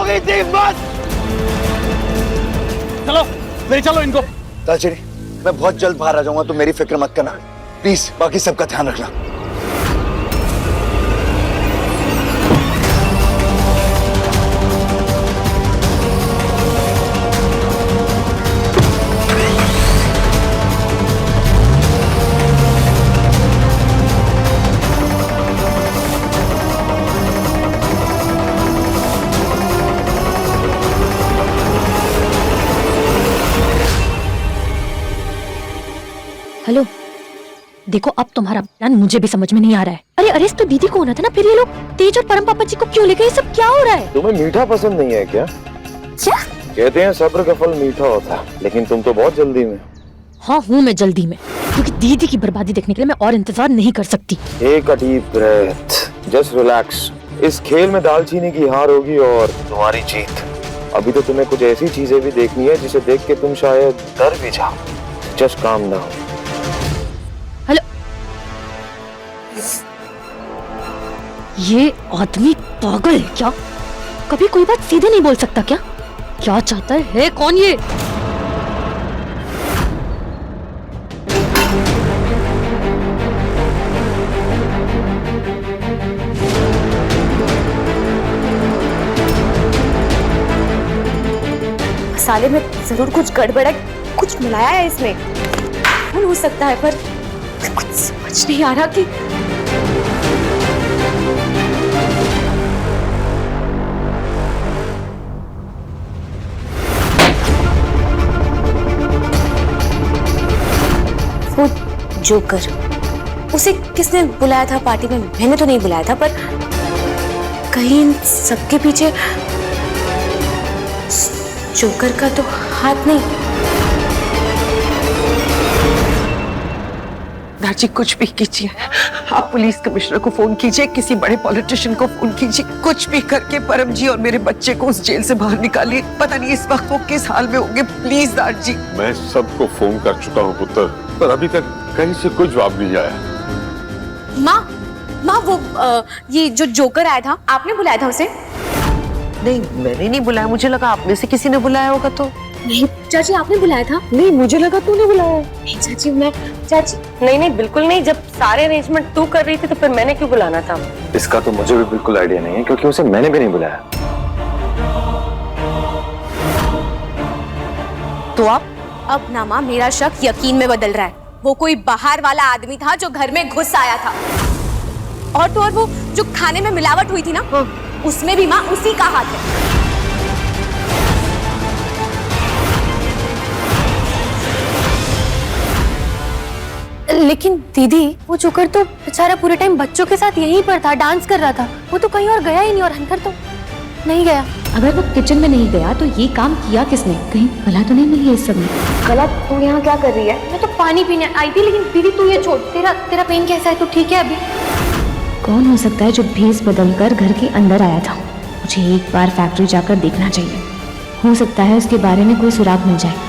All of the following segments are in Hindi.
हो गई थी बस। चलो ले चलो इनको। तालचेरी, मैं बहुत जल्द बाहर आ जाऊंगा, तो मेरी फिक्र मत करना प्लीज। बाकी सबका ध्यान रखना। हेलो, देखो अब तुम्हारा प्लान मुझे भी समझ में नहीं आ रहा है। अरे अरेस्ट तो दीदी को होना था ना, फिर ये लोग तेज और परम पापा जी को क्यों लेके? ये सब क्या हो रहा है? तुम्हें मीठा पसंद नहीं है क्या? क्या कहते हैं सब्र का फल मीठा होता है, लेकिन तुम तो बहुत जल्दी में। हाँ हूँ मैं जल्दी में, क्योंकि दीदी की बर्बादी देखने के लिए मैं और इंतजार नहीं कर सकती। एक डीप ब्रेथ, जस्ट रिलैक्स। इस खेल में दालचीनी की हार होगी और तुम्हारी जीत। अभी तो तुम्हें कुछ ऐसी चीजें भी देखनी है जिसे देख के तुम शायद डर भी जाओ। Just calm down. हेलो, ये आदमी पागल है क्या? कभी कोई बात सीधे नहीं बोल सकता क्या? क्या चाहता है कौन ये? मसाले में जरूर कुछ गड़बड़ है, कुछ मिलाया है इसमें। कौन हो सकता है, पर कुछ समझ नहीं आ रहा कि वो जोकर, उसे किसने बुलाया था पार्टी में? मैंने तो नहीं बुलाया था, पर कहीं इन सबके पीछे जोकर का तो हाथ नहीं। जी कुछ भी कीजिए, आप पुलिस कमिश्नर को फोन कीजिए, किसी बड़े पॉलिटिशियन को फोन कीजिए, कुछ भी करके परम जी और मेरे बच्चे को उस जेल से बाहर निकालिए। पता नहीं इस वक्त वो किस हाल में होंगे। प्लीज दार जी। मैं सबको फोन कर चुका हूँ पुत्र, पर अभी तक कहीं से कोई जवाब नहीं आया। माँ वो ये जो जोकर आया था, आपने बुलाया था उसे? नहीं, मैंने नहीं बुलाया। मुझे लगा आप में से किसी ने बुलाया होगा। तो नहीं चाची, आपने बुलाया था? नहीं, मुझे लगा तूने बुलाया। नहीं चाची, मैं चाची नहीं बिल्कुल नहीं। जब सारे अरेंजमेंट तू कर रही थी तो फिर मैंने क्यों बुलाना था? इसका तो मुझे भी बिल्कुल आइडिया नहीं है, क्योंकि उसे मैंने भी नहीं बुलाया। तो आप? अब ना माँ, मेरा शक यकीन में बदल रहा है। वो कोई बाहर वाला आदमी था जो घर में घुस आया था। और तो और वो जो खाने में मिलावट हुई थी ना, उसमें भी माँ उसी का हाथ है। लेकिन दीदी, वो जोकर तो बेचारा पूरे टाइम बच्चों के साथ यहीं पर था, डांस कर रहा था। वो तो कहीं और गया ही नहीं, और अंदर तो नहीं गया। अगर वो किचन में नहीं गया तो ये काम किया किसने? कहीं कला तो नहीं मिली है इस सब में? कला, तू यहाँ क्या कर रही है? मैं तो पानी पीने आई थी। लेकिन दीदी तू ये छोड़, तेरा पेन कैसा है? तू ठीक है अभी? कौन हो सकता है जो भेस बदलकर घर के अंदर आया था? मुझे एक बार फैक्ट्री जाकर देखना चाहिए। हो सकता है उसके बारे में कोई सुराग मिल जाए।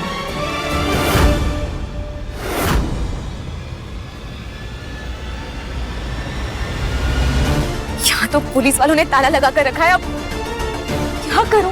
यहाँ तो पुलिस वालों ने ताला लगा कर रखा है। अब क्या करूं?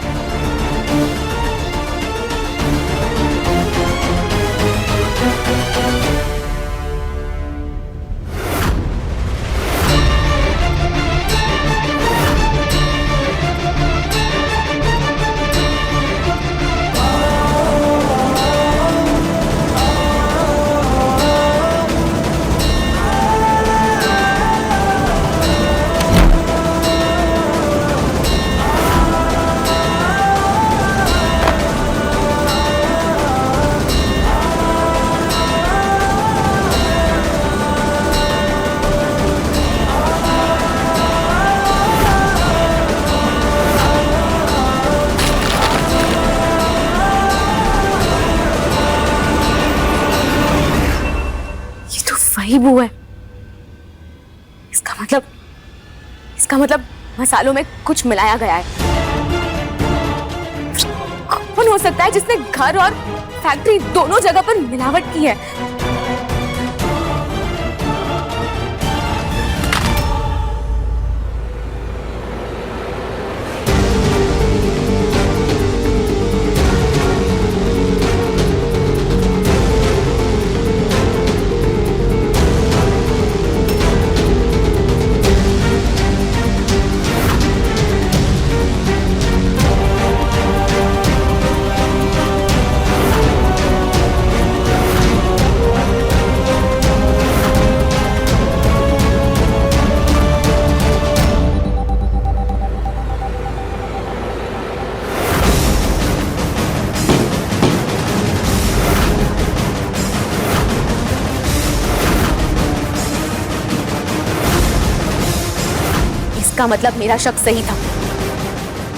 वही बू है। इसका मतलब मसालों में कुछ मिलाया गया है। कौन हो सकता है जिसने घर और फैक्ट्री दोनों जगह पर मिलावट की है? इसका मतलब मेरा शक सही था।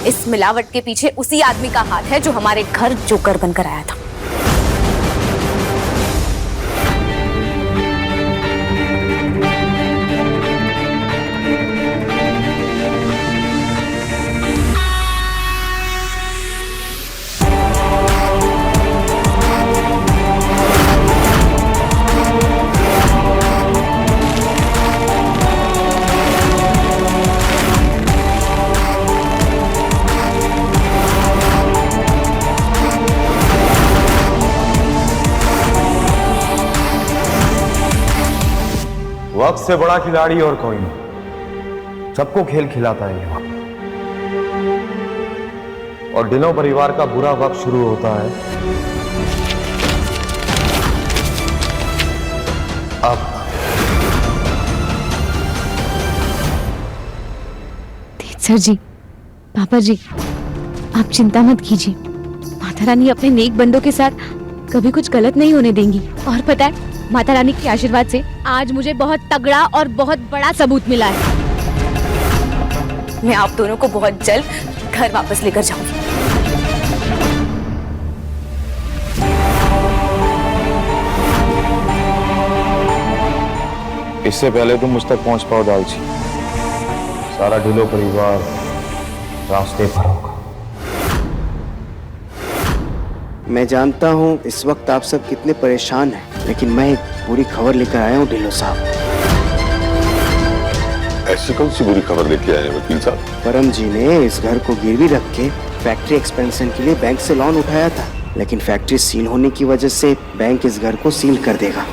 इस मिलावट के पीछे उसी आदमी का हाथ है जो हमारे घर जोकर बनकर आया था। वक्त से बड़ा खिलाड़ी और कोई नहीं, सबको खेल खिलाता है यहाँ। और ढिल्लों परिवार का बुरा वक्त शुरू होता है अब। सर जी, पापा जी, आप चिंता मत कीजिए। माता रानी अपने नेक बंदों के साथ कभी कुछ गलत नहीं होने देंगी। और पता है, माता रानी के आशीर्वाद से आज मुझे बहुत तगड़ा और बहुत बड़ा सबूत मिला है। मैं आप दोनों को बहुत जल्द घर वापस लेकर जाऊंगी। इससे पहले तुम मुझ तक पहुंच पाओ दालची, सारा ढिल्लो परिवार रास्ते पर होगा। मैं जानता हूँ इस वक्त आप सब कितने परेशान हैं, लेकिन मैं एक बुरी खबर लेकर आया हूँ ढिल्लो साहब। ऐसी कौन सी बुरी खबर लेके आए हैं वकील साहब? परम जी ने इस घर को गिरवी रख के फैक्ट्री एक्सपेंशन के लिए बैंक से लोन उठाया था, लेकिन फैक्ट्री सील होने की वजह से बैंक इस घर को सील कर देगा।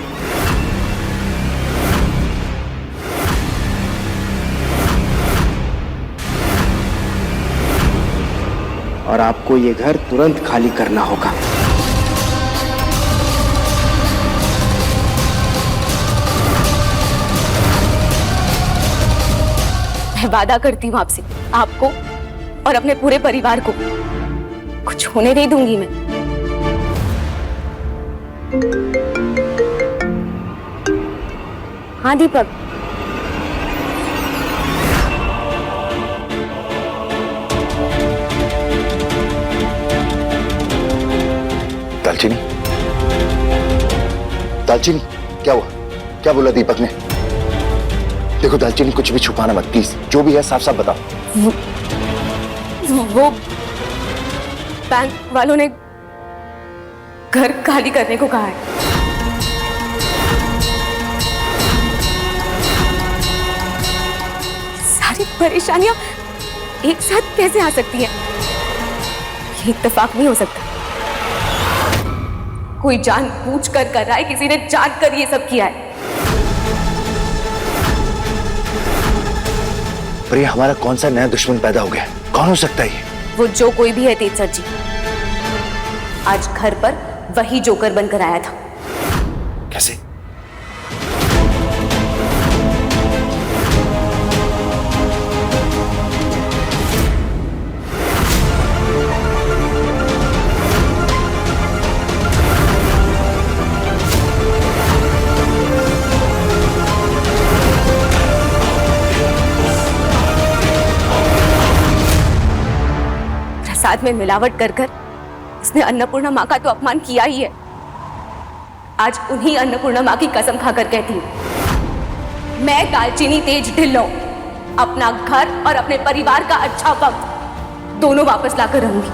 और आपको ये घर तुरंत खाली करना होगा। मैं वादा करती हूँ आपसे, आपको और अपने पूरे परिवार को कुछ होने नहीं दूंगी मैं। हाँ दीपक, दालचीनी, दालचीनी, क्या हुआ? क्या बोला दीपक ने? देखो दालचीनी, कुछ भी छुपाना मत प्लीज, जो भी है साफ साफ बताओ। वो बैंक वालों ने घर खाली करने को कहा है। सारी परेशानियां एक साथ कैसे आ सकती हैं? ये इत्तेफाक नहीं हो सकता। कोई जानबूझ कर रहा है, किसी ने जानकर ये सब किया है। पर ये हमारा कौन सा नया दुश्मन पैदा हो गया? कौन हो सकता है ये? वो जो कोई भी है तेज सर जी, आज घर पर वही जोकर बनकर आया था। कैसे? प्रसाद में मिलावट कर कर उसने अन्नपूर्णा माँ का तो अपमान किया ही है। आज उन्हीं अन्नपूर्णा माँ की कसम खाकर कहती हूँ, मैं दालचीनी तेज ढिल्लो अपना घर और अपने परिवार का अच्छा वक्त दोनों वापस लाकर रहूंगी।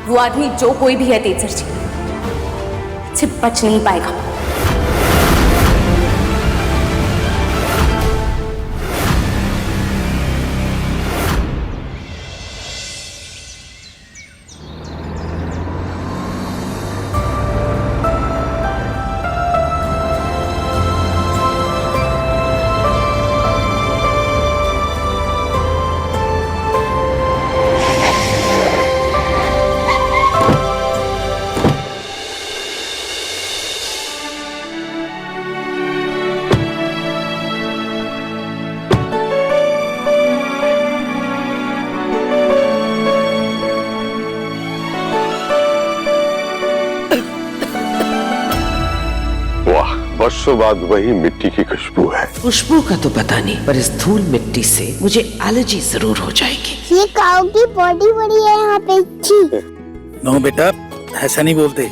वो आदमी जो कोई भी है तेज सर जी, इससे बच नहीं पाएगा। बरसों बाद वही मिट्टी की खुशबू है। खुशबू का तो पता नहीं, पर इस धूल मिट्टी से मुझे एलर्जी जरूर हो जाएगी। ये काऊ की बॉडी बड़ी है यहाँ पे। छी। नो बेटा, ऐसा नहीं बोलते।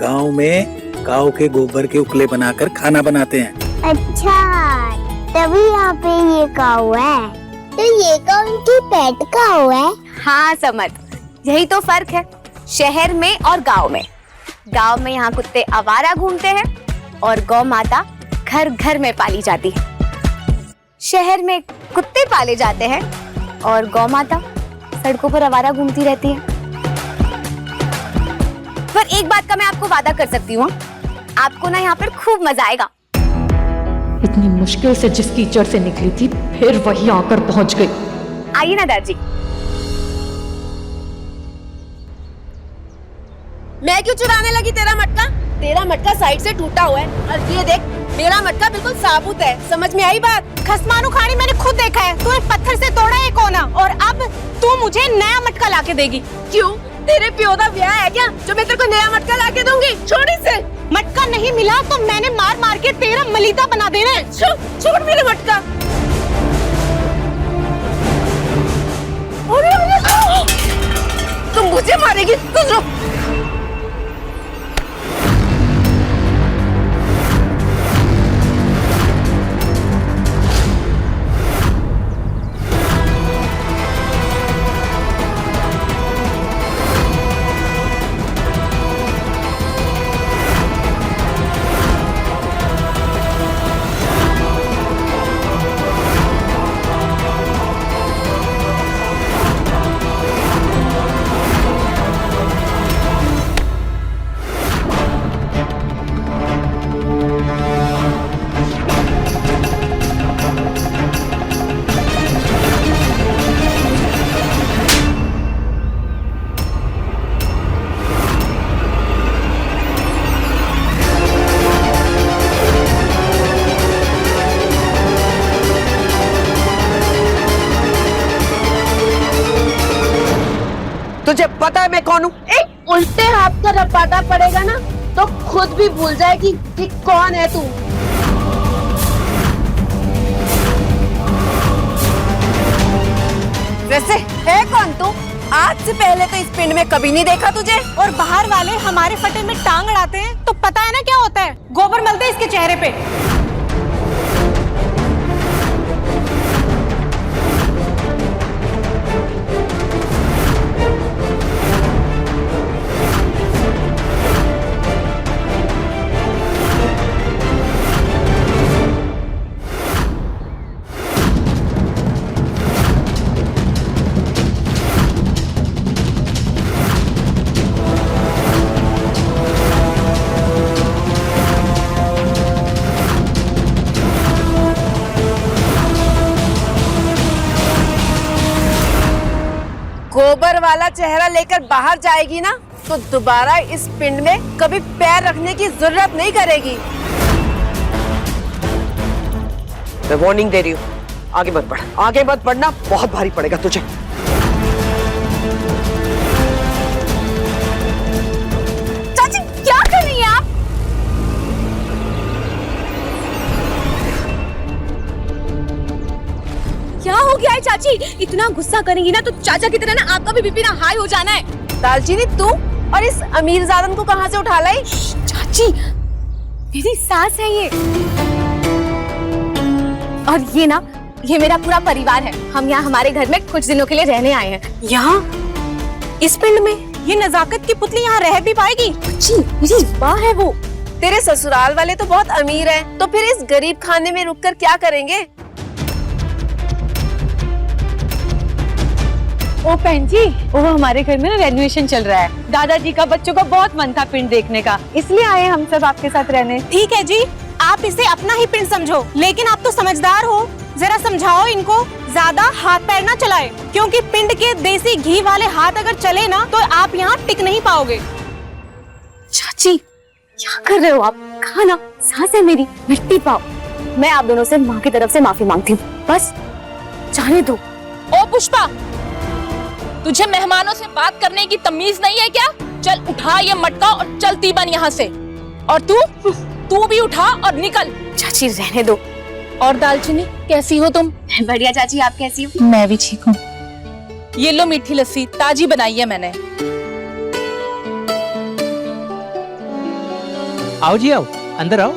गांव में काऊ के गोबर के उपले बनाकर खाना बनाते हैं। अच्छा, तभी यहाँ पे ये काऊ है। तो ये काऊ इनकी पेट काऊ है। हाँ समझ, यही तो फर्क है शहर में और गांव में। गांव में यहाँ कुत्ते आवारा घूमते हैं और गौ माता घर घर में पाली जाती है। शहर में कुत्ते पाले जाते हैं और गौ माता सड़कों पर आवारा घूमती रहती है। पर एक बात का मैं आपको वादा कर सकती हूँ, आपको ना यहाँ पर खूब मजा आएगा। इतनी मुश्किल से जिस कीचड़ से निकली थी, फिर वही आकर पहुंच गई। आइए ना दादी। मैं क्यों चुराने लगी तेरा मटका? तेरा मटका साइड से टूटा हुआ है और ये देख, मेरा मटका बिल्कुल साबुत है। समझ में आई बात? खसमानु खानी मैंने खुद देखा है, तूने पत्थर से तोड़ा है कोना और अब तू मुझे नया मटका लाके देगी। क्यों? तेरे प्यो दा ब्याह है क्या जो मैं तेरे को नया मटका लाके दूंगी? छोड़ इसे। मटका नहीं मिला तो मैंने मार मार के तेरा मलीदा बना देना है। छोड़ मेरा मटका। तुम मुझे मारेगी? कुछ रुक। तुझे पता है मैं कौन हूँ? एक उल्टे हाथ का रपाटा पड़ेगा ना तो खुद भी भूल जाएगी कि कौन है तू। वैसे है कौन तू? आज से पहले तो इस पिंड में कभी नहीं देखा तुझे। और बाहर वाले हमारे फटे में टांग अड़ाते हैं तो पता है ना क्या होता है? गोबर मलते हैं इसके चेहरे पे। गोबर वाला चेहरा लेकर बाहर जाएगी ना तो दोबारा इस पिंड में कभी पैर रखने की जरूरत नहीं करेगी। मैं वार्निंग दे रही हूँ, आगे मत बढ़। आगे मत बढ़ना, बहुत भारी पड़ेगा तुझे। चाची क्या कर रही हैं आप? क्या हो गया है चाची? इतना गुस्सा करेंगी ना तो चाचा की तरह ना आपका भी बीपी ना हाई हो जाना है। दालचीनी तू और इस अमीर जादन को कहाँ से उठा लाई? चाची मेरी सास है ये, और ये ना ये मेरा पूरा परिवार है। हम यहाँ हमारे घर में कुछ दिनों के लिए रहने आए हैं। यहाँ इस पिंड में ये नजाकत की पुतली यहाँ रह भी पाएगी? चाची मेरी माँ है वो। तेरे ससुराल वाले तो बहुत अमीर हैं, तो फिर इस गरीब खाने में रुककर क्या करेंगे? ओ बहन जी, वो हमारे घर में ना रेनोवेशन चल रहा है। दादाजी का बच्चों का बहुत मन था पिंड देखने का, इसलिए आए हम सब आपके साथ रहने। ठीक है जी, आप इसे अपना ही पिंड समझो, लेकिन आप तो समझदार हो, जरा समझाओ इनको ज्यादा हाथ पैर ना चलाए, क्योंकि पिंड के देसी घी वाले हाथ अगर चले ना तो आप यहाँ टिक नहीं पाओगे। चाची क्या कर रहे हो आप? खाना सांस है मेरी, मिट्टी पाओ। मैं आप दोनों से माँ की तरफ से माफी मांगती हूँ, बस जाने दो। ओ पुष्पा, तुझे मेहमानों से बात करने की तमीज नहीं है क्या? चल उठा ये मटका और चलती बन यहाँ से। और तू तू भी उठा और निकल। चाची रहने दो। और दालचीनी, कैसी हो तुम? बढ़िया चाची, आप कैसी हो? मैं भी ठीक हूँ। ये लो मीठी लस्सी, ताजी बनाई है मैंने। आओ जी आओ, अंदर आओ।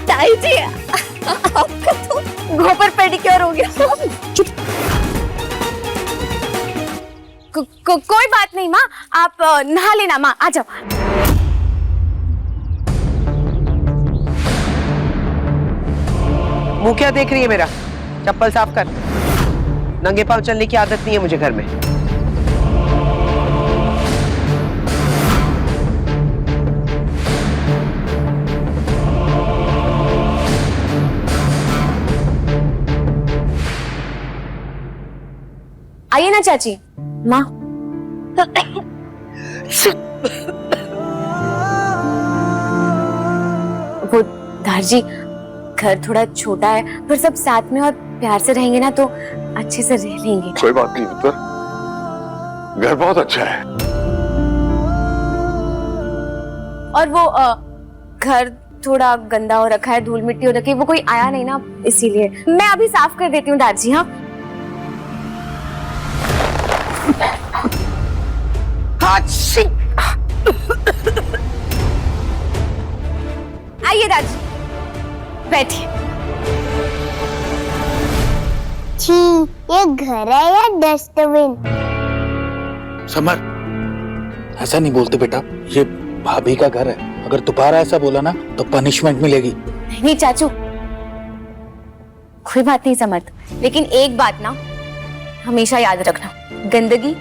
ताई जी, आपका तो गोबर पेडिक्योर हो गया। कोई बात नहीं माँ, आप नहा लेना। माँ आ जाओ। मुंह क्या देख रही है मेरा? चप्पल साफ कर। नंगे पांव चलने की आदत नहीं है मुझे घर में। आइए ना चाची। माँ वो दारजी, घर थोड़ा छोटा है, पर सब साथ में और प्यार से रहेंगे ना तो अच्छे से रह लेंगे। कोई बात नहीं पुत्र, घर बहुत अच्छा है। और वो घर थोड़ा गंदा हो रखा है, धूल मिट्टी हो रखी है, वो कोई आया नहीं ना, इसीलिए मैं अभी साफ कर देती हूँ दारजी। हाँ आइए दादी, बैठिए। छी, ये घर है या डस्टबिन? समर, ऐसा नहीं बोलते बेटा, ये भाभी का घर है। अगर दोबारा ऐसा बोला ना तो पनिशमेंट मिलेगी। नहीं चाचू, कोई बात नहीं समर्थ, लेकिन एक बात ना हमेशा याद रखना, गंदगी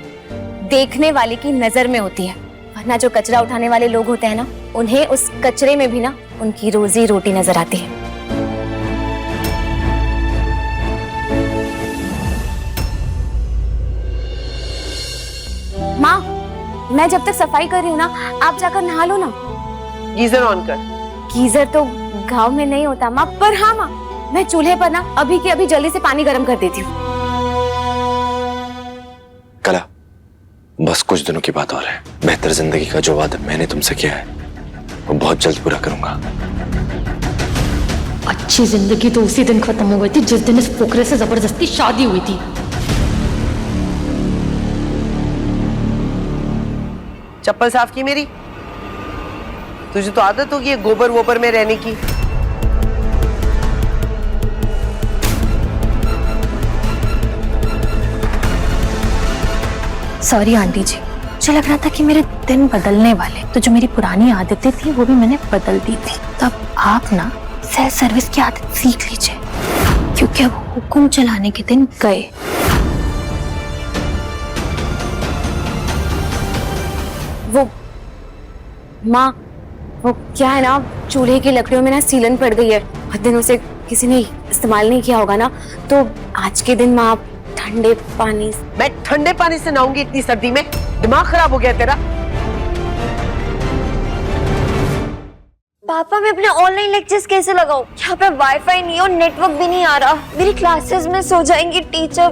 देखने वाले की नजर में होती है, वरना जो कचरा उठाने वाले लोग होते हैं ना, उन्हें उस कचरे में भी ना उनकी रोजी रोटी नजर आती है। माँ, मैं जब तक सफाई कर रही हूँ ना, आप जाकर नहा लो ना। गीजर ऑन कर। गीजर तो गांव में नहीं होता माँ, पर हाँ माँ, मैं चूल्हे पर ना अभी के अभी जल्दी से पानी गर्म कर देती हूँ। कला, बस कुछ दिनों की बात और है। बेहतर जिंदगी का जो वादा मैंने तुमसे किया है वो बहुत जल्द पूरा करूंगा। अच्छी जिंदगी तो उसी दिन खत्म हो गई थी जिस दिन इस पोखरे से जबरदस्ती शादी हुई थी। चप्पल साफ की मेरी? तुझे तो आदत होगी गोबर वोबर में रहने की। सॉरी आंटी जी, मुझे लग रहा था कि मेरे दिन बदलने वाले, तो जो मेरी पुरानी आदतें थी वो भी मैंने बदल दी थी। तब आप ना सेल्फ सर्विस की आदत सीख लीजिए, क्योंकि अब हुक्म चलाने के दिन गए। वो माँ, वो क्या है ना, चूल्हे की लकड़ियों में ना सीलन पड़ गई है, बहुत दिनों से किसी ने इस्तेमाल नहीं किया होगा ना, तो आज के दिन माँ ठंडे पानी। मैं ठंडे पानी से नहाऊंगी इतनी सर्दी में? दिमाग खराब हो गया तेरा? पापा, मैं अपने ऑनलाइन लेक्चर्स कैसे लगाऊं? यहाँ पे वाईफाई नहीं और नेटवर्क भी नहीं आ रहा। मेरी क्लासेस में सो जाएंगी टीचर।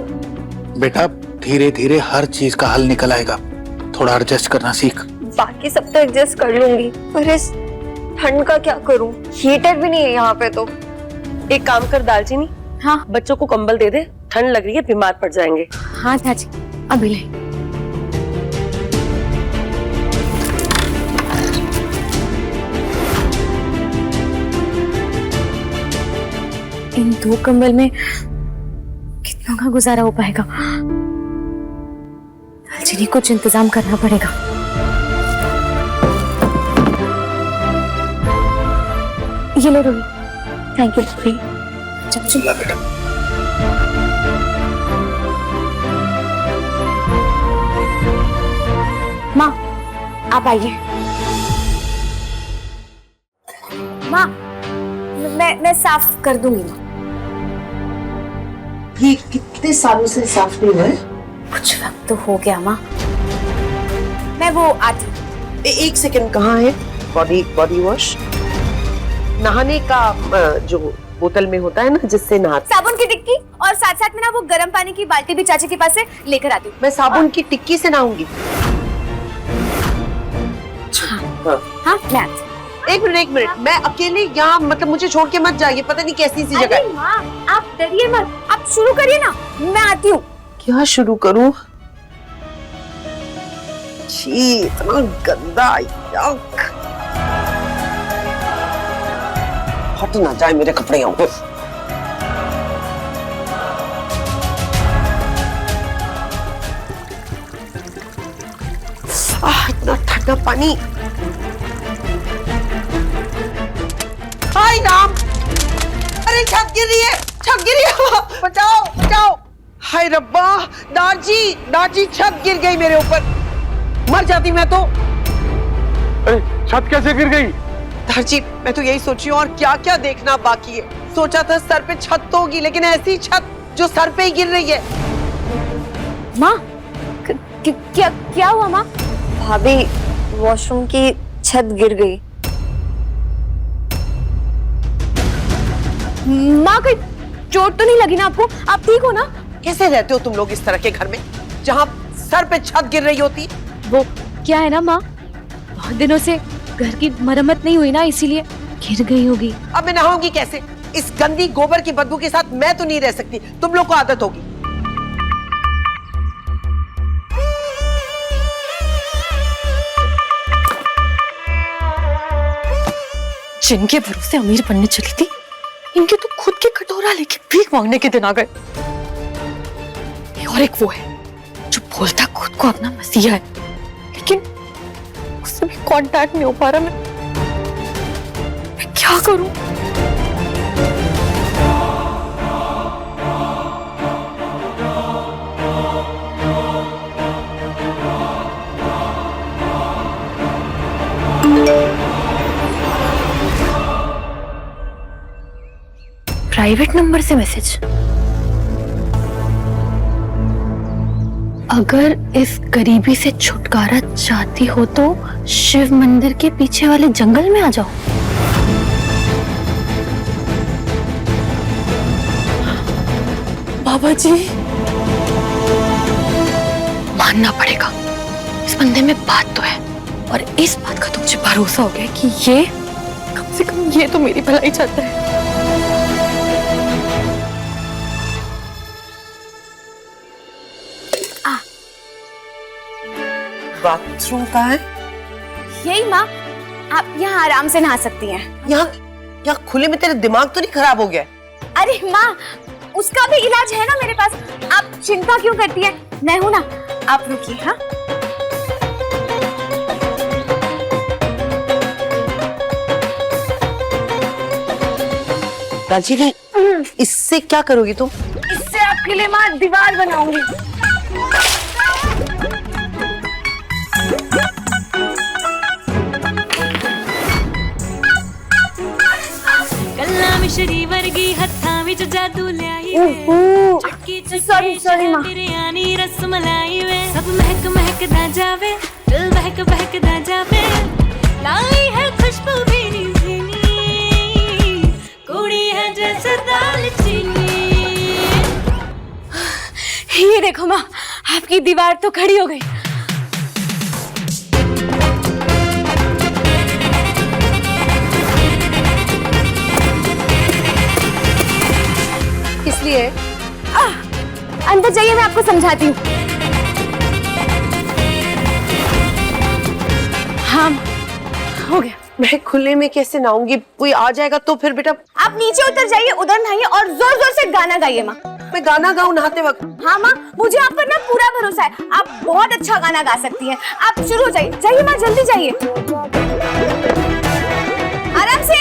बेटा, धीरे धीरे हर चीज का हल निकल आएगा, थोड़ा एडजस्ट करना सीख। बाकी सब तो एडजस्ट कर लूंगी, पर इस ठंड का क्या करूं? हीटर भी नहीं है यहाँ पे। तो एक काम कर दालचीनी, हाँ बच्चों को कंबल दे दे, ठंड लग रही है, बीमार पड़ जाएंगे। हाँ चाची, अभी ले। इन 2 कंबल में कितनों का गुजारा हो पाएगा? दालचीनी कुछ इंतजाम करना पड़ेगा। ये लो रोही। थैंक यू रोही। चल बेटा। माँ, आप आइए। माँ, मैं साफ कर दूंगी माँ। ये कितने सालों से साफ नहीं हुआ है? कुछ वक्त तो हो गया माँ, मैं वो आती हूँ। एक सेकंड, कहाँ है बॉडी वॉश? नहाने का जो बोतल में होता है ना, जिससे नहाते। साबुन की टिक्की और साथ साथ में ना वो गर्म पानी की बाल्टी भी चाचा के पास से लेकर आती हूँ। मैं साबुन की टिक्की से नहाऊंगी। हाँ मैं आती हूँ। एक मिनट, मैं अकेले यहाँ, मतलब मुझे छोड़ के मत जाइए, पता नहीं कैसी सी जगह है। माँ आप डरिए मत, आप शुरू करिए ना, मैं आती हूँ। क्या शुरू करूँ? छी, इतना गंदा, यक। हट ना जाए मेरे कपड़े यहाँ पे। इतना ठंडा पानी। हाय राम, अरे छत गिर रही है, छत गिर रही है, बचाओ बचाओ। हाय रब्बा, दाजी छत गिर गई मेरे ऊपर, मर जाती मैं तो। अरे छत कैसे गिर गई? दादी मैं तो यही सोची हूँ, और क्या क्या देखना बाकी है। सोचा था सर पे छत तो होगी, लेकिन ऐसी छत जो सर पे ही गिर रही है। माँ क्या हुआ माँ? भाभी, वॉशरूम की छत गिर गई। माँ कोई चोट तो नहीं लगी ना आपको? आप ठीक हो ना? कैसे रहते हो तुम लोग इस तरह के घर में जहाँ सर पे छत गिर रही होती? वो क्या है ना माँ, बहुत दिनों से घर की मरम्मत नहीं हुई ना, इसीलिए गिर गई होगी। अब मैं नहाऊंगी कैसे? इस गंदी गोबर की बदबू के साथ मैं तो नहीं रह सकती, तुम लोग को आदत होगी। जिनके भरोसे अमीर बनने चली थी, इनके तो खुद के कटोरा लेके भीख मांगने के दिन आ गए। और एक वो है जो बोलता खुद को अपना मसीहा है, लेकिन उससे भी कांटेक्ट नहीं हो पा रहा। मैं क्या करूं? प्राइवेट नंबर से मैसेज। अगर इस गरीबी से छुटकारा चाहती हो तो शिव मंदिर के पीछे वाले जंगल में आ जाओ। बाबा जी, मानना पड़ेगा, इस बंदे में बात तो है, और इस बात का तो मुझे भरोसा हो गया कि ये कम से कम ये तो मेरी भलाई चाहता है। बाथरूम कहाँ है? यही माँ, आप यहाँ आराम से नहा सकती हैं। यहाँ खुले में तेरा दिमाग तो नहीं खराब हो गया? अरे माँ, उसका भी इलाज है ना मेरे पास, आप चिंता क्यों करती हैं? मैं हूं ना, आप रुकिए। हाँ राजी, इससे क्या करोगी तुम? इससे आपके लिए माँ दीवार बनाऊंगी। मिश्री वर्गी हत्था विच जादू लाई सॉरी माँ। बिरयानी रसमलाई वे सब महक महकदा जावे, दिल बहक बहकदा जावे, लाई है खुशबू भीनी भीनी, कुड़ी है जैसे दालचीनी। ये देखो माँ, आपकी दीवार तो खड़ी हो गई। इसलिए अंदर जाइए, मैं आपको समझाती हूँ। हाँ हो गया। मैं खुले में कैसे नहाऊंगी? कोई आ जाएगा तो फिर बेटा। आप नीचे उतर जाइए, उधर नहाइए और जोर जोर से गाना गाइए माँ। मैं गाना गाऊं नहाते वक्त? हाँ माँ, मुझे आप पर ना पूरा भरोसा है, आप बहुत अच्छा गाना गा सकती हैं। आप शुरू हो जाइए, जाइए माँ, जल्दी जाइए, आराम से।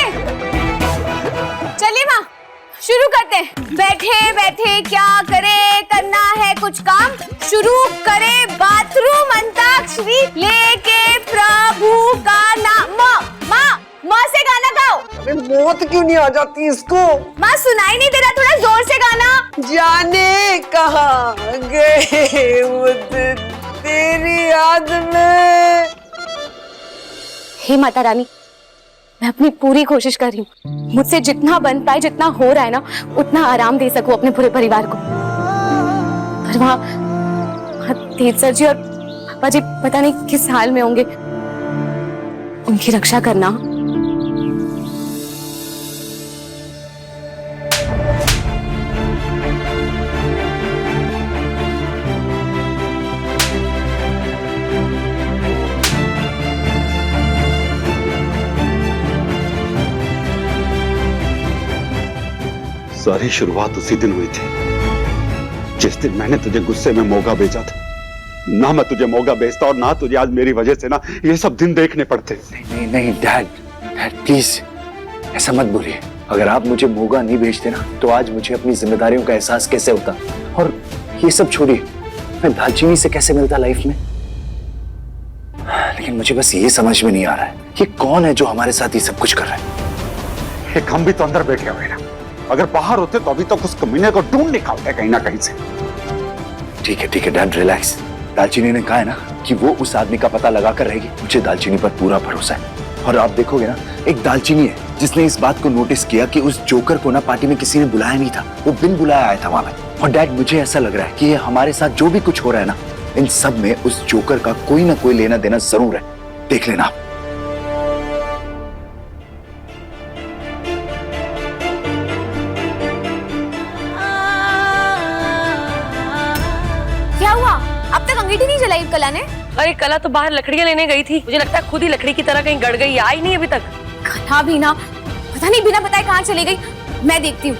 चलिए माँ, शुरू करते हैं। बैठे बैठे क्या करे, करना है कुछ काम, शुरू करे बाथरूम अंताक्षरी, लेके प्रभु का नाम। माँ से गाना गाओ। मौत क्यों नहीं आ जाती इसको? माँ सुनाई नहीं दे रहा, थोड़ा जोर से गाना। जाने कहाँ गए वो तेरी याद में, हे माता रानी, मैं अपनी पूरी कोशिश कर रही हूँ, मुझसे जितना बन पाए, जितना हो रहा है ना, उतना आराम दे सकूं अपने पूरे परिवार को। पर वहाँ तेज सर जी और पापा जी पता नहीं किस हाल में होंगे, उनकी रक्षा करना। सारी शुरुआत उसी दिन हुई थी जिस दिन मैंने तुझे गुस्से में मोगा भेजा था। ना मैं तुझे मोगा भेजता और ना तुझे आज मेरी वजह से ना ये सब दिन देखने पड़ते। नहीं नहीं डैड, प्लीज ऐसा मत बोलिए। अगर आप मुझे मोगा नहीं भेजते ना तो आज मुझे अपनी जिम्मेदारियों का एहसास कैसे होता। और ये सब छोड़िए, मैं दालचीनी से कैसे मिलता लाइफ में। लेकिन मुझे बस ये समझ में नहीं आ रहा है ये कौन है जो हमारे साथ ये सब कुछ कर रहा है। एक हम भी तो अंदर बैठे हुए ना, अगर बाहर होते तो अभी तक उस कमीने को ढूंढ निकालते कहीं ना कहीं से। ठीक है डैड, रिलैक्स। दालचीनी ने कहा है ना कि वो उस आदमी का पता लगा कर रहेगी। मुझे दालचीनी पर पूरा भरोसा है। और आप देखोगे ना, एक दालचीनी है जिसने इस बात को नोटिस किया कि उस जोकर को ना पार्टी में किसी ने बुलाया नहीं था, वो बिन बुलाया आया था वहां पे। और डैड मुझे ऐसा लग रहा है कि ये हमारे साथ जो भी कुछ हो रहा है ना, इन सब में उस जोकर का कोई ना कोई लेना देना जरूर है। देख लेना आप। क्या हुआ? अब तक अंगीठी नहीं जलाई कला ने? अरे कला तो बाहर लकड़ियां लेने गई थी, मुझे लगता है खुद ही लकड़ी की तरह कहीं गड़ गई, आई नहीं अभी तक। कला भी ना, पता नहीं बिना बताए कहाँ चली गई। मैं देखती हूँ।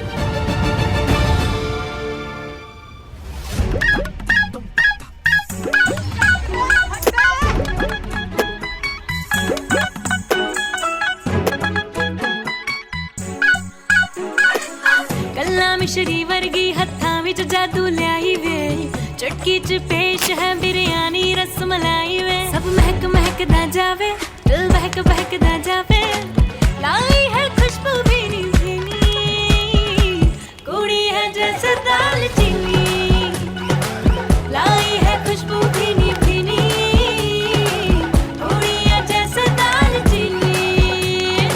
कला मिश्री वर्गी हत्था विच जादू ल्याई वे, चटकी च पेश है बिरयानी रसमलाई वे। सब महक महकदा जावे, दिल बहक बहकदा जावे, लाई है खुशबू भीनी भीनी, कुड़ी है जैसे दालचीनी, लाई है खुशबू भीनी भीनी, कुड़ी है जैसे दालचीनी।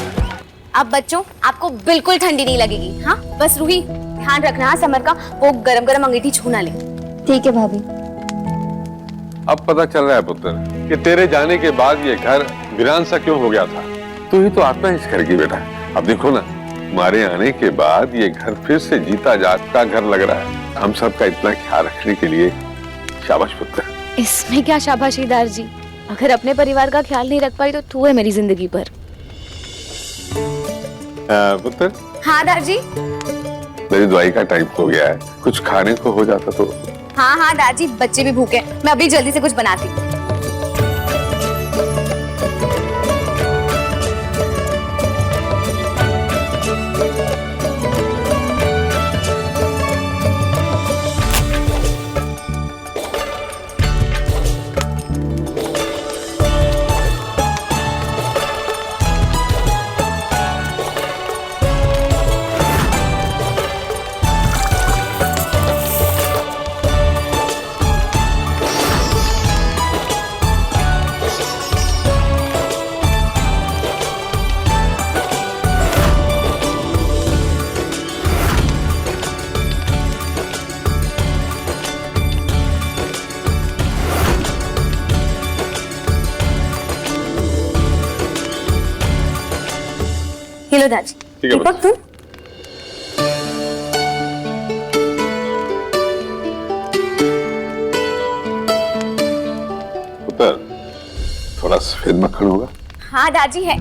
अब बच्चों आपको बिल्कुल ठंडी नहीं लगेगी। हाँ बस रूही ध्यान रखना समर का, वो गरम गरम अंगीठी छू ना ले। ठीक है भाभी। अब पता चल रहा है पुत्र कि तेरे जाने के बाद ये घर वीरान सा क्यों हो गया था। तू ही तो आत्मा इस घर की बेटा। अब देखो ना, तुम्हारे आने के बाद ये घर फिर से जीता जागता घर लग रहा है। हम सब का इतना ख्याल रखने के लिए शाबाश पुत्र। इसमें क्या शाबाशी दार जी, अगर अपने परिवार का ख्याल नहीं रख पाई तो तू है मेरी जिंदगी पर। पुत्र। हाँ दार जी। मेरी दवाई का टाइम हो गया है, कुछ खाने को हो जाता तो। हाँ दादी, बच्चे भी भूखे, मैं अभी जल्दी से कुछ बनाती हूँ। हेलो दादी। दीपक तुम? पुत्र, थोड़ा सफेद मक्खन होगा? हाँ दादी है।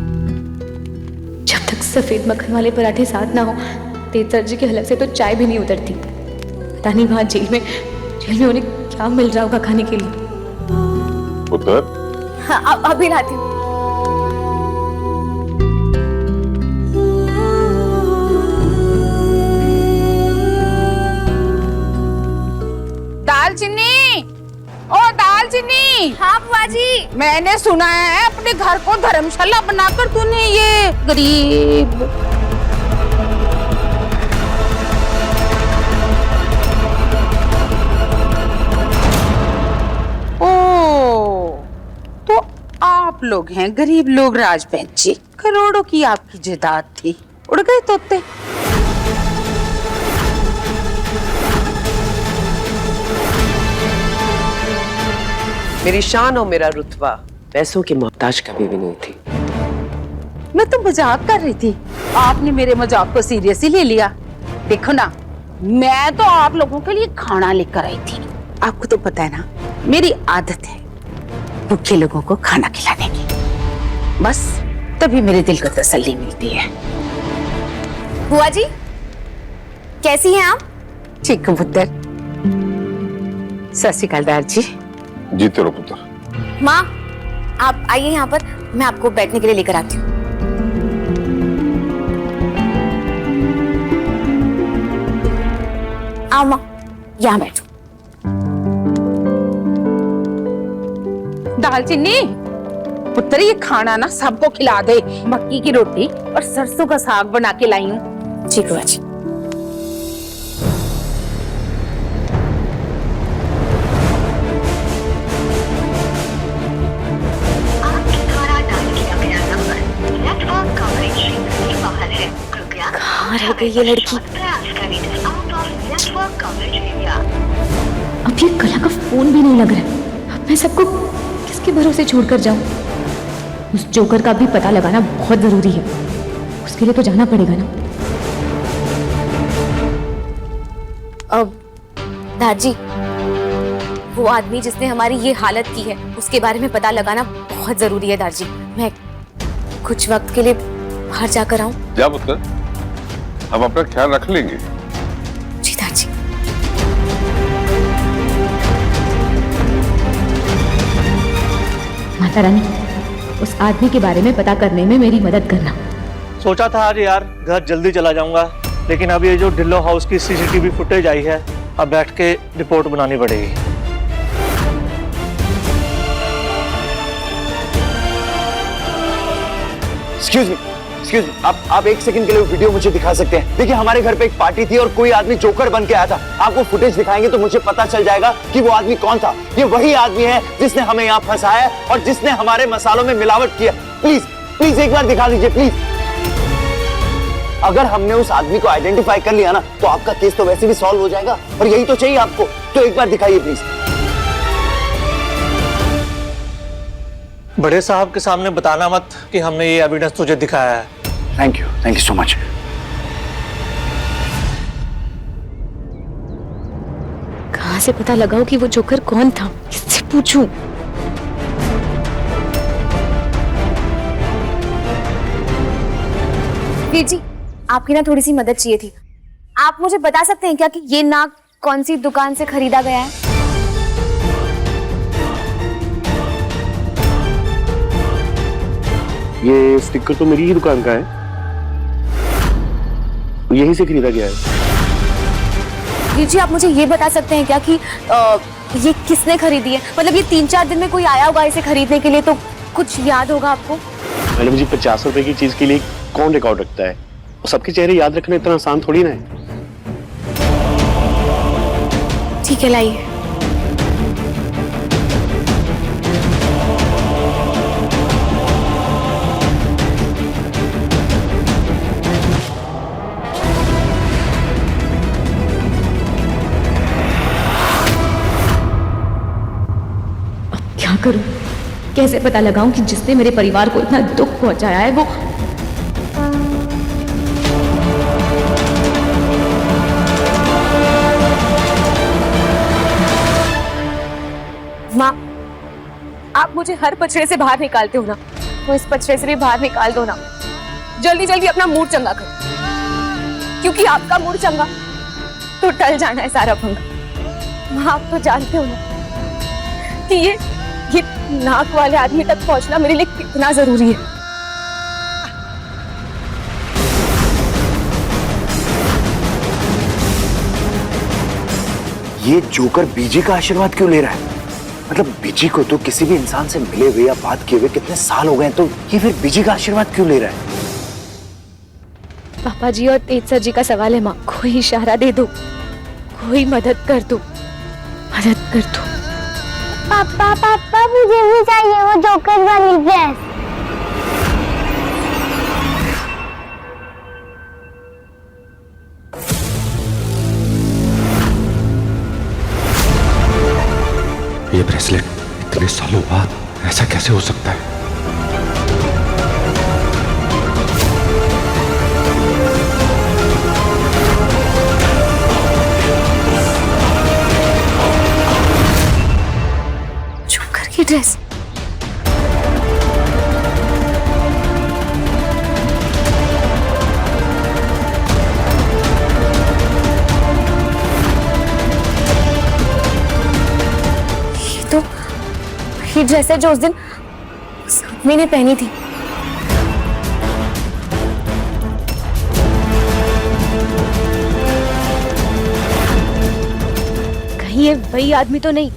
जब तक सफेद मक्खन वाले पराठे साथ ना हो, तेज सर जी के हलक से तो चाय भी नहीं उतरती। पता नहीं वहाँ जेल में उन्हें क्या मिल रहा होगा खाने के लिए। पुत्र। हाँ अभी लाती हूँ। दालचीनी, ओ दालचीनी। हाँ बुआ जी। मैंने सुना है अपने घर को धर्मशाला बनाकर तूने ये गरीब। ओ, तो आप आप लोग हैं गरीब लोग राजबैन जी, करोड़ों की आपकी जायदाद थी, उड़ गए तोते। मेरी शान और मेरा रुतबा पैसों की मोहताज कभी भी नहीं थी। मैं तो मजाक कर रही थी, आपने मेरे मजाक को सीरियसली ले लिया। देखो ना, मैं तो आप लोगों के लिए खाना लेकर आई थी। आपको तो पता है ना, मेरी आदत है भूखे लोगों को खाना खिलाने की, बस तभी मेरे दिल को तसल्ली मिलती है। बुआ जी, कैसी हैं आप? ठीक हूँ पुत्र। सत श्री अकाल दार जी। जीते रहो पुत्र। माँ, आप आइए यहाँ पर, मैं आपको बैठने के लिए लेकर आती हूँ। आओ माँ, यहाँ बैठो। दालचीनी पुत्र, ये खाना ना सबको खिला दे। मक्की की रोटी और सरसों का साग बना के लाई हूँ। ठीक बुआ जी। कहाँ रह गई ये लड़की? अब ये कला का फोन भी नहीं लग रहा है। अब मैं सबको किसके भरोसे छोड़कर जाऊं? उस जोकर का भी पता लगाना बहुत जरूरी है। उसके लिए तो जाना पड़ेगा ना। अब दादी, वो आदमी जिसने हमारी ये हालत की है, उसके बारे में पता लगाना बहुत जरूरी है दादी। मैं कुछ वक्त के लिए बाहर जाकर आऊं? जा पुत्र, हम अपना ख्याल रख लेंगे। जी दादी। माता रानी, उस आदमी के बारे में पता करने में मेरी मदद करना। सोचा था आज यार घर जल्दी चला जाऊंगा, लेकिन अब ये जो ढिल्लो हाउस की सीसीटीवी फुटेज आई है, अब बैठ के रिपोर्ट बनानी पड़ेगी। एक्सक्यूज मी, आप एक सेकंड के लिए वीडियो मुझे दिखा सकते हैं? देखिए, हमारे घर पे एक पार्टी थी और कोई आदमी जोकर बन के आया था। आपको फुटेज दिखाएंगे तो मुझे पता चल जाएगा कि वो आदमी कौन था। ये वही आदमी है जिसने हमें यहाँ फंसाया और जिसने हमारे मसालों में मिलावट किया। प्लीज प्लीज एक बार दिखा दीजिए प्लीज। अगर हमने उस आदमी को आइडेंटिफाई कर लिया ना, तो आपका केस तो वैसे भी सॉल्व हो जाएगा, और यही तो चाहिए आपको। तो एक बार दिखाइए प्लीज। बड़े साहब के सामने बताना मत कि हमने ये एविडेंस तुझे दिखाया है। Thank you so much. कहाँ से पता लगाओ कि वो जोकर कौन था? किससे पूछूं? वीर जी, आपकी ना थोड़ी सी मदद चाहिए थी। आप मुझे बता सकते हैं क्या कि ये नाग कौन सी दुकान से खरीदा गया है? ये स्टिकर तो मेरी ही दुकान का है, यहीं से खरीदा गया है। वीर जी, आप मुझे ये बता सकते हैं क्या कि ये किसने खरीदी है? मतलब ये 3-4 दिन में कोई आया होगा इसे खरीदने के लिए, तो कुछ याद होगा आपको? मैडम जी, 50 रुपए की चीज के लिए कौन रिकॉर्ड रखता है? सबके चेहरे याद रखना इतना आसान थोड़ी ना है। ठीक है, लाइए। क्या करूं? कैसे पता लगाऊं कि जिसने मेरे परिवार को इतना दुख पहुंचाया है वो माँ, आप मुझे हर पचड़े से बाहर निकालते हो ना, तो इस पचड़े से भी बाहर निकाल दो ना। जल्दी जल्दी अपना मूड चंगा करो, क्योंकि आपका मूड चंगा तो टल जाना है सारा पंगा। माँ, आप तो जानते हो ना कि ये नाक वाले आदमी तक पहुंचना मेरे लिए कितना जरूरी है। ये जोकर बीजी का आशीर्वाद क्यों ले रहा है? मतलब बीजी को तो किसी भी इंसान से मिले हुए या बात किए हुए कितने साल हो गए, तो ये फिर बीजी का आशीर्वाद क्यों ले रहा है? पापा जी और तेज सर जी का सवाल है माँ। कोई इशारा दे दो, कोई मदद कर दो, मदद कर दो। पापा पापा मुझे भी चाहिए वो जोकर वाली ड्रेस। ये ब्रेसलेट इतने सालों बाद ऐसा कैसे हो सकता है? जोकर की ड्रेस। ये ड्रेस है जो उस दिन उस आदमी ने पहनी थी। कहीं ये वही आदमी तो नहीं?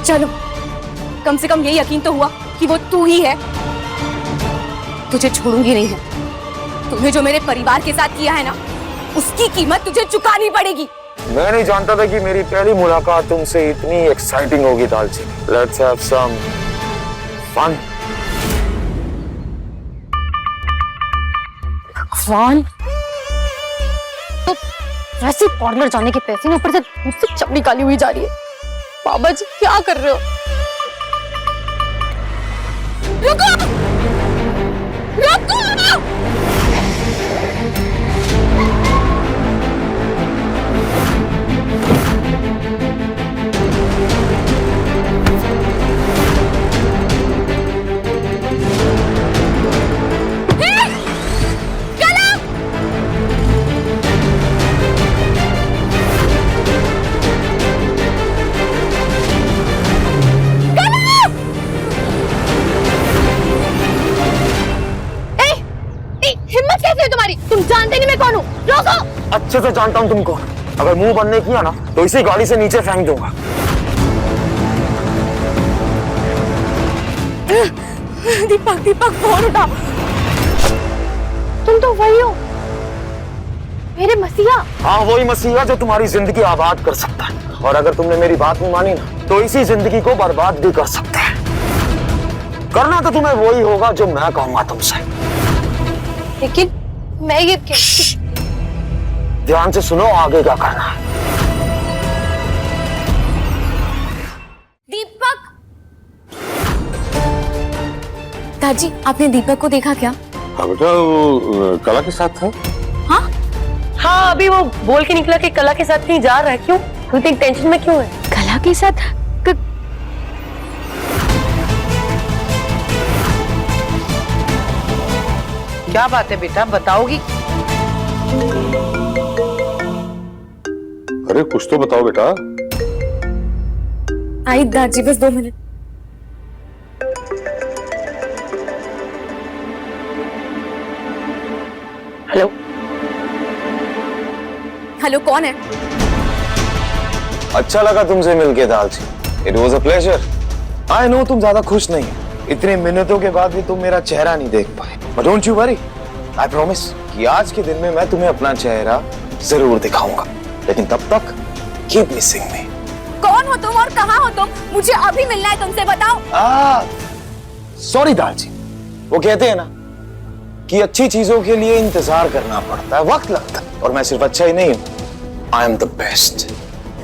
चलो, कम से कम ये यकीन तो हुआ कि वो तू ही है। तुझे छोड़ूंगी नहीं है। तूने जो मेरे परिवार के साथ किया है ना, उसकी कीमत तुझे चुकानी पड़ेगी। मैं नहीं जानता था कि मेरी पहली मुलाकात तुमसे इतनी एक्साइटिंग होगी दालचीनी। Let's have some fun. भगवान, तो वैसे पार्लर जाने के पैसे ने ऊपर से मुझसे चमड़ी काली हुई जा रही है। बाबा जी क्या कर रहे हो? रुको! रुको! तुम जानते नहीं मैं कौन हूँ। रोको। अच्छे से जानता हूँ तुम कौन। अगर मुंह बंद नहीं किया ना तो इसी गाड़ी से नीचे फेंक दूंगा। दीपक, दीपक फोन उठा। तुम तो वही हो, मेरे मसीहा। हाँ, वही मसीहा जो तुम्हारी जिंदगी आबाद कर सकता है, और अगर तुमने मेरी बात नहीं मानी ना तो इसी जिंदगी को बर्बाद भी कर सकते हैं। करना तो तुम्हें वही होगा जो मैं कहूंगा तुमसे। लेकिन मैं ये कैसे? ध्यान से सुनो, आगे क्या करना है। दीपक! दादी, आपने दीपक को देखा क्या? हाँ बेटा, वो कला के साथ था। हाँ हाँ, अभी वो बोल के निकला कि कला के साथ कहीं जा रहा है। क्यों? तू इतनी टेंशन में क्यों है? कला के साथ क्या बात है बेटा, बताओगी? अरे कुछ तो बताओ बेटा। आई दादी, बस 2 मिनट। हेलो हेलो, कौन है? अच्छा लगा तुमसे मिलके दालची। It was a pleasure. I know तुम ज्यादा खुश नहीं हो, इतने मिनटों के बाद भी तुम मेरा चेहरा नहीं देख पाए। But don't you worry, I promise कि आज के दिन में मैं तुम्हें अपना चेहरा जरूर दिखाऊंगा। लेकिन तब तक कीप मिसिंग मी। कौन हो तुम और कहाँ हो तुम? मुझे अभी मिलना है तुमसे, बताओ। सॉरी दालची, वो कहते हैं ना कि अच्छी चीजों के लिए इंतजार करना पड़ता है, वक्त लगता है। और मैं सिर्फ अच्छा ही नहीं हूं, आई एम द बेस्ट।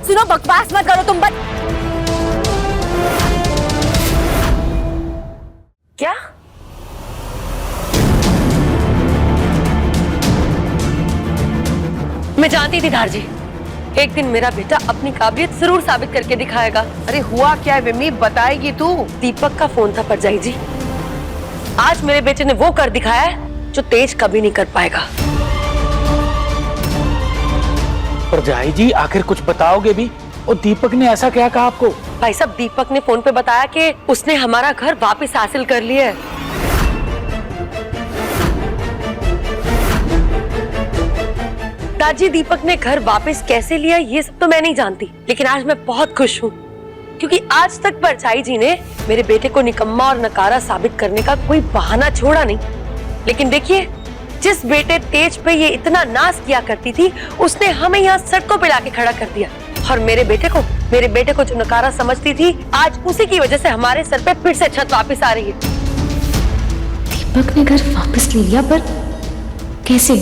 सुनो, बकवास मत करो तुम। क्या? मैं जानती थी धार जी, एक दिन मेरा बेटा अपनी काबिलियत जरूर साबित करके दिखाएगा। अरे हुआ क्या है विमी, बताएगी तू? दीपक का फोन था परजाई जी। आज मेरे बेटे ने वो कर दिखाया है जो तेज कभी नहीं कर पाएगा। परजाई जी, आखिर कुछ बताओगे भी? और दीपक ने ऐसा क्या कहा आपको? भाई साहब, दीपक ने फोन पे बताया कि उसने हमारा घर वापस हासिल कर लिया है। दादी, दीपक ने घर वापस कैसे लिया ये सब तो मैं नहीं जानती, लेकिन आज मैं बहुत खुश हूँ क्योंकि आज तक परछाई जी ने मेरे बेटे को निकम्मा और नकारा साबित करने का कोई बहाना छोड़ा नहीं। लेकिन देखिए, जिस बेटे तेज पे ये इतना नाज किया करती थी, उसने हमें यहाँ सड़कों पे लाके खड़ा कर दिया। और मेरे बेटे को जो नकारा समझती थी, आज उसी की वजह से हमारे सर पे फिर से छत वापस आ रही है। दीपक ने घर वापस ले लिया, पर कैसे?